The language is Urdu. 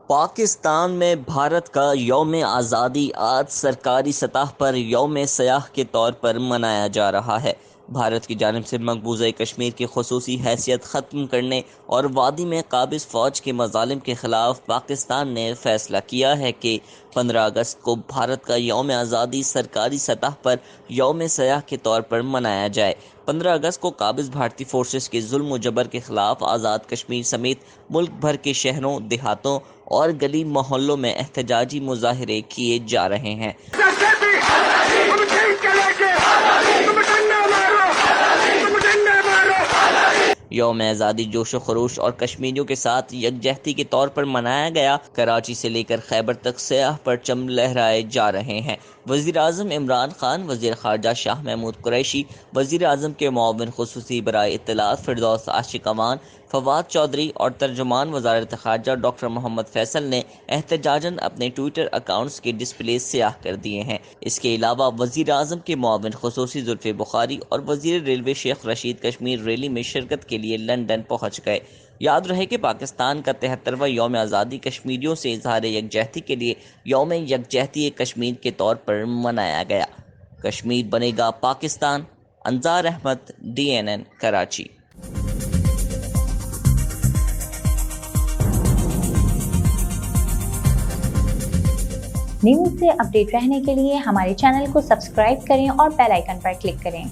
پاکستان میں بھارت کا یوم آزادی آج سرکاری سطح پر یوم سیاح کے طور پر منایا جا رہا ہے۔ بھارت کی جانب سے مقبوضہ کشمیر کی خصوصی حیثیت ختم کرنے اور وادی میں قابض فوج کے مظالم کے خلاف پاکستان نے فیصلہ کیا ہے کہ 15 اگست کو بھارت کا یوم آزادی سرکاری سطح پر یوم سیاح کے طور پر منایا جائے۔ 15 اگست کو قابض بھارتی فورسز کے ظلم و جبر کے خلاف آزاد کشمیر سمیت ملک بھر کے شہروں، دیہاتوں اور گلی محلوں میں احتجاجی مظاہرے کیے جا رہے ہیں۔ یوم آزادی جوش و خروش اور کشمیریوں کے ساتھ یکجہتی کے طور پر منایا گیا۔ کراچی سے لے کر خیبر تک سیاہ پرچم لہرائے جا رہے ہیں۔ وزیر اعظم عمران خان، وزیر خارجہ شاہ محمود قریشی، وزیر اعظم کے معاون خصوصی برائے اطلاعات فردوس عاشق امان، فواد چودھری اور ترجمان وزارت خارجہ ڈاکٹر محمد فیصل نے احتجاجاً اپنے ٹویٹر اکاؤنٹس کے ڈسپلے سیاہ کر دیے ہیں۔ اس کے علاوہ وزیر اعظم کے معاون خصوصی زلفی بخاری اور وزیر ریلوے شیخ رشید کشمیر ریلی میں شرکت کے لیے لندن پہنچ گئے۔ یاد رہے کہ پاکستان کا 73واں یوم آزادی کشمیریوں سے اظہار یکجہتی کے لیے یوم یکجہتی کشمیر کے طور پر منایا گیا۔ کشمیر بنے گا پاکستان۔ انصار احمد، DNN، کراچی۔ نیوز سے اپ ڈیٹ رہنے کے لیے ہمارے چینل کو سبسکرائب کریں اور بیل آئیکن پر کلک کریں۔